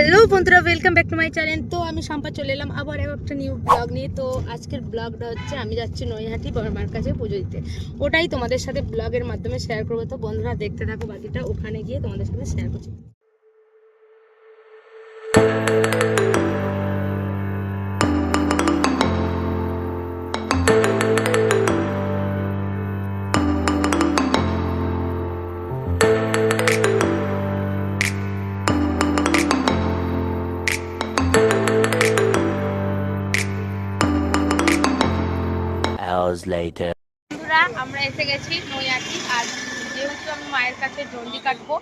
Hello বন্ধুরা, welcome back to my channel. তো আমি সম্পা চলে এলাম আবার একটা নিউ ব্লগ নিয়ে। তো আজকের ব্লগটা হচ্ছে আমি যাচ্ছি নৈহাটি বড়মার কাছে পুজো দিতে। ওটাই তোমাদের সাথে ব্লগের মাধ্যমে শেয়ার করবো। তো বন্ধুরা দেখতে থাকো, বাকিটা ওখানে গিয়ে তোমাদের সাথে শেয়ার করছি। বন্ধুরা আমরা এসে গেছি নৈহাটি। আর যেহেতু আমি মায়ের কাছে ডন্ডি কাটবো,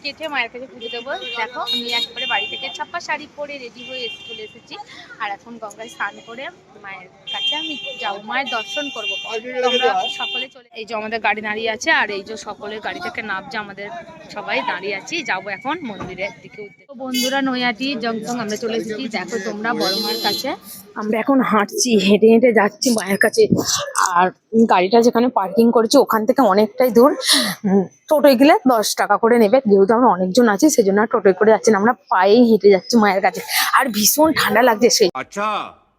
কেটে মায়ের কাছে পুজো দেবো। দেখো আমি একবারে বাড়ি থেকে ছাপ্পা শাড়ি পরে রেডি হয়ে চলে এসেছি। আর এখন গঙ্গায় স্নান করে মায়ের কাছে আমি যাবো, মায়ের দর্শন করবো। তোমরা সকলে চলে, এই যে আমাদের গাড়ি দাঁড়িয়ে আছে আর এই যে সকলের গাড়ি থেকে নামছে, আমাদের সবাই দাঁড়িয়ে আছি, যাবো এখন মন্দিরের দিকে উঠতে। তো বন্ধুরা নৈহাটি জংশন আমরা চলে এসেছি। দেখো তোমরা বড় মার কাছে আমরা এখন হাঁটছি, হেঁটে হেঁটে যাচ্ছি মায়ের কাছে। আর গাড়িটা যেখানে পার্কিং করেছি ওখান থেকে অনেকটাই দূর। টোটোয় গেলে 10 টাকা করে নেবে, যেহেতু আমরা অনেকজন আছি সেজন্য টোটোয় করে যাচ্ছি না, আমরা পায়েই হেঁটে যাচ্ছি মায়ের কাছে। আর ভীষণ ঠান্ডা লাগছে, সেই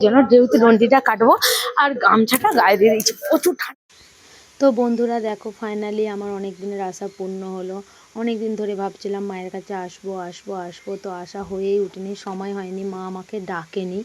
জন্য যেহেতু ডন্ডিটা কাটবো আর গামছাটা গায়ে দিয়ে দিয়েছি, প্রচুর ঠান্ডা। তো বন্ধুরা দেখো ফাইনালি আমার অনেক দিনের আশা পূর্ণ হলো। অনেক দিন ধরে ভাবছিলাম মায়ের কাছে আসবো আসবো আসবো, তো আশা হয়েই উঠেনি, সময় হয়নি, মা আমাকে ডাকেনি।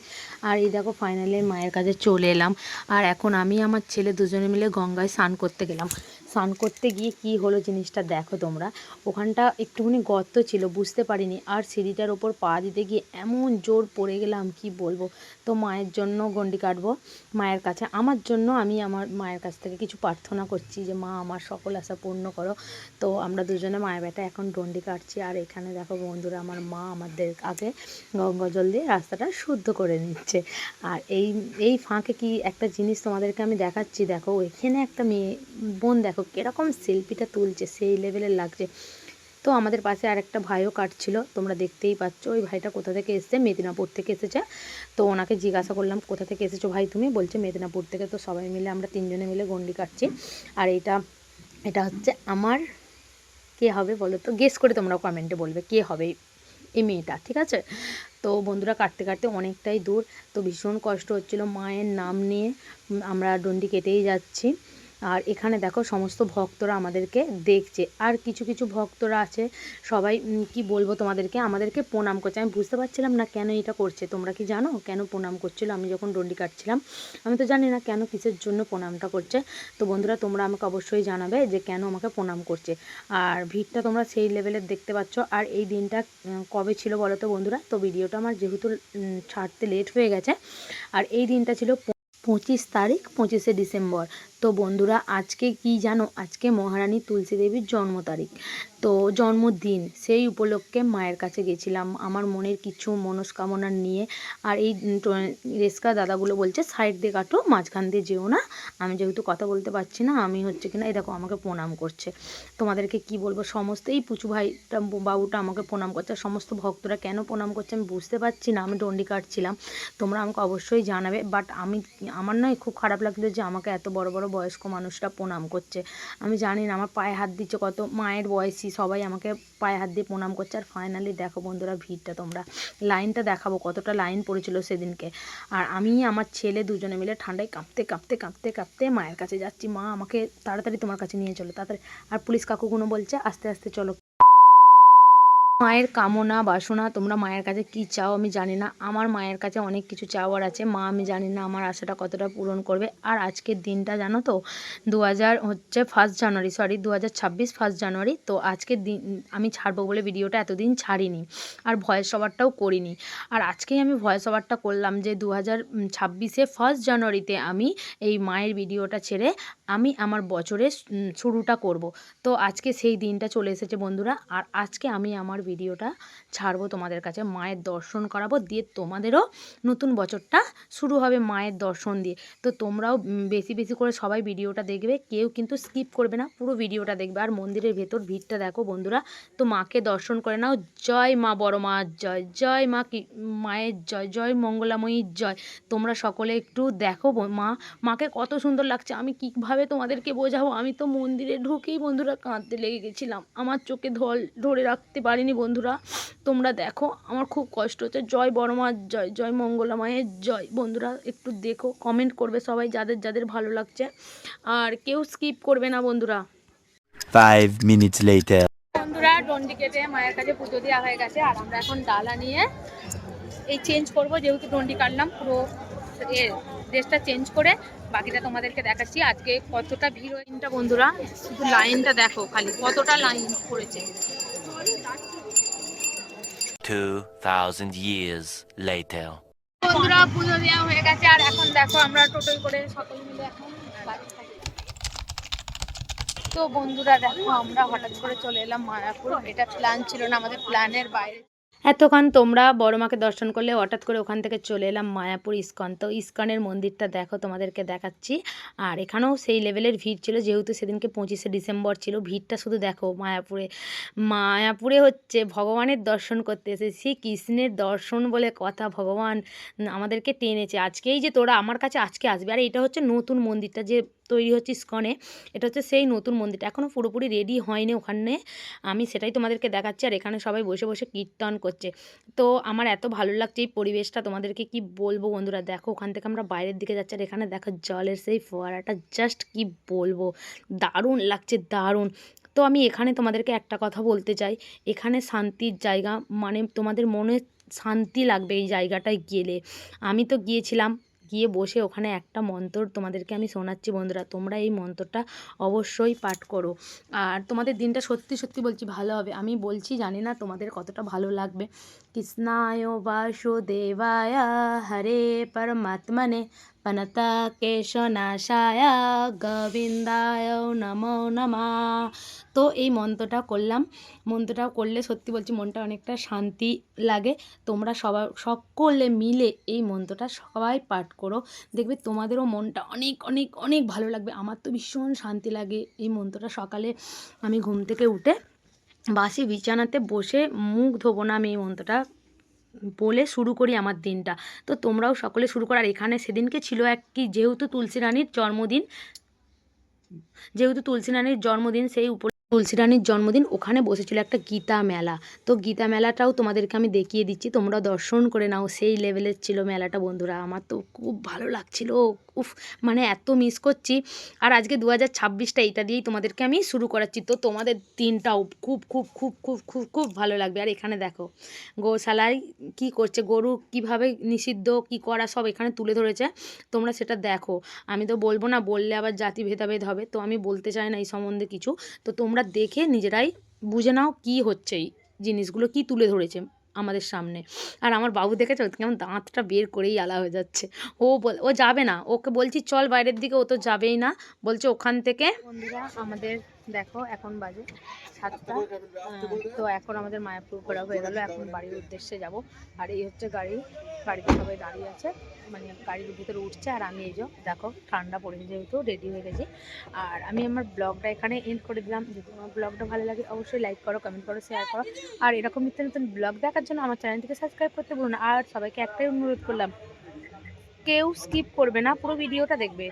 আর এই দেখো ফাইনালি মায়ের কাছে চলে এলাম। আর এখন আমি আমার ছেলে দুজনে মিলে গঙ্গায় স্নান করতে গেলাম। স্নান করতে গিয়ে কি হলো জিনিসটা দেখো তোমরা। ওখানটা একটুখানি গর্ত ছিল, বুঝতে পারিনি। আর সিঁড়িটার ওপর পা দিতে গিয়ে এমন জোর পড়ে গেলাম কি বলবো। তো মায়ের জন্য গন্ডি কাটবো মায়ের কাছে, আমার জন্য আমি আমার মায়ের কাছ থেকে কিছু প্রার্থনা করছি যে মা আমার সকল আশা পূর্ণ করো। তো আমরা দুজনে মায়ের বেটা এখন ডন্ডি কাটছি। আর এখানে দেখো বন্ধুরা আমার মা আমাদের আগে গঙ্গা জল দিয়ে রাস্তাটা শুদ্ধ করে নিচ্ছে। আর এই ফাঁকে কি একটা জিনিস তোমাদেরকে আমি দেখাচ্ছি, দেখো এখানে একটা মেয়ে বোন দেখো কিরকম সেলফিটা তুলছে, সেই লেভেলের লাগছে। তো আমাদের পাশে আর একটা ভাইও কাটছিল, তোমরা দেখতেই পাচ্ছ। ওই ভাইটা কোথা থেকে এসেছে, মেদিনীপুর থেকে এসেছে। তো ওনাকে জিজ্ঞাসা করলাম কোথা থেকে এসেছো ভাই তুমি, বলছে মেদিনীপুর থেকে। তো সবাই মিলে আমরা তিনজনে মিলে গন্ডি কাটছি। আর এটা হচ্ছে আমার, কে হবে বলো তো, গেস করে তোমরা কমেন্টে বলবে কে হবে এই মেয়েটা, ঠিক আছে? তো বন্ধুরা কাটতে কাটতে অনেকটাই দূর, তো ভীষণ কষ্ট হচ্ছিল, মায়ের নাম নিয়ে আমরা ডন্ডি কেটেই যাচ্ছি। আর এখানে দেখো সমস্ত ভক্তরা আমাদেরকে দেখছে। আর কিছু কিছু ভক্তরা আছে, সবাই কি বলবো তোমাদেরকে, আমাদেরকে প্রণাম করছে। আমি বুঝতে পারছিলাম না কেন এটা করছে। তোমরা কি জানো কেন প্রণাম করছিল? আমি যখন ডন্ডি কাটছিলাম আমি তো জানি না কেন, কিসের জন্য প্রণামটা করছে। তো বন্ধুরা তোমরা আমাকে অবশ্যই জানাবে যে কেন আমাকে প্রণাম করছে। আর ভিড়টা তোমরা সেই লেভেলের দেখতে পাচ্ছ। আর এই দিনটা কবে ছিল বলো তো বন্ধুরা? তো ভিডিওটা আমার যেহেতু ছাড়তে লেট হয়ে গেছে, আর এই দিনটা ছিল 25 তারিখ, 25শে ডিসেম্বর। তো বন্ধুরা আজকে কি জানো, আজকে মহারানী তুলসী দেবীর জন্ম তারিখ, তো জন্মদিন। সেই উপলক্ষে মায়ের কাছে গেছিলাম আমার মনের কিছু মনস্কামনা নিয়ে। আর এই রেস্কা দাদাগুলো বলছে সাইড দিয়ে কাটো, মাঝখান দিয়ে যেও না। আমি যেহেতু কথা বলতে পারছি না, আমি হচ্ছে কিনা এই দেখো আমাকে প্রণাম করছে। তোমাদেরকে কি বলবো, সমস্ত এই পুচু ভাইটা বাবুটা আমাকে প্রণাম করছে। সমস্ত ভক্তরা কেন প্রণাম করছে আমি বুঝতে পারছি না, আমি ডন্ডি কাটছিলাম। তোমরা আমাকে অবশ্যই জানাবে। বাট আমার নয়, খুব খারাপ লাগলো যে আমাকে এত বড় বড় বয়স্ক মানুষরা প্রণাম করছে। আমি জানি না, আমার পায়ে হাত দিচ্ছে, কত মায়ের বয়সী সবাই আমাকে পায়ে হাত দিয়ে প্রণাম করছে। আর ফাইনালি দেখো বন্ধুরা ভিড়টা, তোমরা লাইনটা দেখাবো কতটা লাইন পড়েছিল সেদিনকে। আর আমি আমার ছেলে দুজনে মিলে ঠান্ডায় কাঁপতে কাঁপতে কাঁপতে কাঁপতে মায়ের কাছে যাচ্ছি। মা আমাকে তাড়াতাড়ি তোমার কাছে নিয়ে চলো তাড়াতাড়ি। আর পুলিশ কাকুগুলো বলছে আস্তে আস্তে চলো। মায়ের কামনা বাসনা, তোমরা মায়ের কাছে কি চাও আমি জানি না। আমার মায়ের কাছে অনেক কিছু চাওয়ার আছে, মা আমি জানি না আমার আশাটা কতটা পূরণ করবে। আর আজকের দিনটা জানো তো, 1 জানুয়ারি, সরি 2026 জানুয়ারি। তো আজকের দিন আমি ছাড়বো বলে ভিডিওটা এতদিন ছাড়িনি, আর ভয়েস ওভারটাও করিনি। আর আজকেই আমি ভয়েস ওভারটা করলাম যে 2026 জানুয়ারিতে আমি এই মায়ের ভিডিওটা ছেড়ে আমি আমার বছরের শুরুটা করব। তো আজকে সেই দিনটা চলে এসেছে বন্ধুরা। আর আজকে আমি আমার ভিডিওটা ছাড়বো তোমাদের কাছে, মায়ের দর্শন করাবো, দিয়ে তোমাদেরও নতুন বছরটা শুরু হবে মায়ের দর্শন দিয়ে। তো তোমরাও বেশি বেশি করে সবাই ভিডিওটা দেখবে, কেউ কিন্তু স্কিপ করবে না, পুরো ভিডিওটা দেখবে। আর মন্দিরের ভেতর ভিড়টা দেখো বন্ধুরা। তো মাকে দর্শন করে নাও। জয় মা, বড় মা জয়, জয় মা, কি মায়ের জয়, জয় মঙ্গলাময়ীর জয়। তোমরা সকলে একটু দেখো মাকে কত সুন্দর লাগছে। আমি কীভাবে তোমাদেরকে বোঝাবো, আমি তো মন্দিরে ঢুকেই বন্ধুরা কাঁদতে লেগে গেছিলাম, আমার চোখে ধরে রাখতে পারিনি বন্ধুরা, তোমরা দেখো আমার খুব কষ্ট হচ্ছে। জয় বড় মার জয়, জয় মঙ্গলা মায়ের জয়। বন্ধুরা একটু দেখো, কমেন্ট করবে সবাই যাদের যাদের ভালো লাগছে, আর কেউ স্কিপ করবে না বন্ধুরা। 5 minutes later. বন্ধুরা ডন্ডি কেটে মায়ের কাছে পুজো দেওয়া হয়ে গেছে, আর আমরা এখন ডালা নিয়ে এই চেঞ্জ করব, যেহেতু ডন্ডি কাটলাম পুরো ড্রেসটা চেঞ্জ করে বাকিটা তোমাদেরকে দেখাচ্ছি আজকে কতটা ভিড় হয়েছে। বন্ধুরা শুধু লাইনটা দেখো, খালি কতটা লাইন পড়েছে। 2000 years later. বন্ধুরা পুজো দেওয়া হয়ে গেছে, আর এখন দেখো আমরা টোটোয় করে সকলে মিলে এখন বাড়ি থাকি। তো বন্ধুরা দেখো আমরা হঠাৎ করে চলে এলাম মায়াপুর, এটা প্ল্যান ছিল না, আমাদের প্ল্যানের বাইরে। এতক্ষণ তোমরা বড় মাকে দর্শন করলে, হঠাৎ করে ওখান থেকে চলে এলাম মায়াপুর ইস্কন। তো ইস্কনের মন্দিরটা দেখো তোমাদেরকে দেখাচ্ছি, আর এখানেও সেই লেভেলের ভিড় ছিল, যেহেতু সেদিনকে 25শে ডিসেম্বর ছিল। ভিড়টা শুধু দেখো মায়াপুরে। মায়াপুরে হচ্ছে ভগবানের দর্শন করতে এসেছি, কৃষ্ণের দর্শন বলে কথা, ভগবান আমাদেরকে টেনেছে। আজকেই যে তোরা আমার কাছে আজকে আসবে, আর এটা হচ্ছে নতুন মন্দিরটা যে তৈরি হচ্ছে ইস্কনে, এটা হচ্ছে সেই নতুন মন্দিরটা, এখনও পুরোপুরি রেডি হয়নি ওখানে, আমি সেটাই তোমাদেরকে দেখাচ্ছি। আর এখানে সবাই বসে বসে কীর্তন করছে। তো আমার এত ভালো লাগছে এই পরিবেশটা, তোমাদেরকে কি বলবো বন্ধুরা। দেখো ওখান থেকে আমরা বাইরের দিকে যাচ্ছি, আর এখানে দেখো জলের সেই ফোয়ারাটা, জাস্ট কি বলবো, দারুণ লাগছে দারুণ। তো আমি এখানে তোমাদেরকে একটা কথা বলতে চাই, এখানে শান্তির জায়গা, মানে তোমাদের মনে শান্তি লাগবে এই জায়গাটায় গেলে। আমি তো গিয়েছিলাম, গিয়ে বসে ওখানে একটা মন্ত্র তোমাদেরকে আমি শোনাচ্ছি বন্ধুরা, তোমরা এই মন্ত্রটা অবশ্যই পাঠ করো, আর তোমাদের দিনটা সত্যি সত্যি বলছি ভালো হবে। আমি বলছি, জানি না তোমাদের কতটা ভালো লাগবে। কৃষ্ণায় বাসুদেবায় হরে পরমাত্মনে পনতা কেশনাশায় গোবিন্দায় নমো নমঃ। তো এই মন্ত্রটা করলাম, মন্ত্রটা করলে সত্যি বলছি মনটা অনেকটা শান্তি লাগে। তোমরা সবাই সকলে মিলে এই মন্ত্রটা সবাই পাঠ করো, দেখবে তোমাদেরও মনটা অনেক অনেক অনেক ভালো লাগবে। আমার তো ভীষণ শান্তি লাগে এই মন্ত্রটা। সকালে আমি ঘুম থেকে উঠে বাসি বিছানাতে বসে মুখ ধোবো না, আমি এই মন্ত্রটা বলে শুরু করি আমার দিনটা। তো তোমরাও সকলে শুরু করো। আর এখানে সেদিনকে ছিল এক কি, যেহেতু তুলসী রানীর জন্মদিন, সেই উপর তুলসী রানীর জন্মদিন, ওখানে বসেছিল একটা গীতা মেলা। তো গীতা মেলাটাও তোমাদেরকে আমি দেখিয়ে দিচ্ছি, তোমরা দর্শন করে নাও। সেই লেভেলের ছিল মেলাটা বন্ধুরা, আমার তো খুব ভালো লাগছিল। উফ, মানে এত মিস করছি। আর আজকে 2026টা এইটা দিয়েই তোমাদেরকে আমি শুরু করাচ্ছি, তো তোমাদের দিনটাও খুব খুব খুব খুব খুব খুব ভালো লাগবে। আর এখানে দেখো গোশালায় কি করছে, গরু কিভাবে নিষিদ্ধ কি করা সব এখানে তুলে ধরেছে, তোমরা সেটা দেখো। আমি তো বলবো না, বললে আবার জাতি ভেদাভেদ হবে, তো আমি বলতে চাই না এই সম্বন্ধে কিছু। তো তোমরা দেখে নিজেরাই বুঝে নাও কি হচ্ছে, এই জিনিসগুলো কি তুলে ধরেছে আমাদের সামনে। আর আমার বাবু দেখেছো কেমন দাঁতটা বের করেই আলা হয়ে যাচ্ছে। ও যাবে না, ওকে বলছি চল বাইরের দিকে, ও তো যাবেই না, বলছে ওখান থেকে। বন্ধুরা আমাদের দেখো এখন বাজে 7টা, তো এখন আমাদের মায়াপুর ঘোরা হয়ে গেল, এখন বাড়ির উদ্দেশ্যে যাব। আর এই হচ্ছে গাড়িতে সবাই দাঁড়িয়ে আছে, মানে গাড়ির ভিতরে উঠছে। আর আমি এই যে দেখো ঠান্ডা পড়েছে, যেহেতু রেডি হয়ে গেছি। আর আমি আমার ব্লগটা এখানে এন্ড করে দিলাম। যদি আমার ব্লগটা ভালো লাগে অবশ্যই লাইক করো, কমেন্ট করো, শেয়ার করো। আর এরকম নিত্য নতুন ব্লগ দেখার জন্য আমার চ্যানেলটিকে সাবস্ক্রাইব করতে ভুলো না। আর সবাইকে একটাই অনুরোধ করলাম, কেউ স্কিপ করবে না, পুরো ভিডিওটা দেখবে।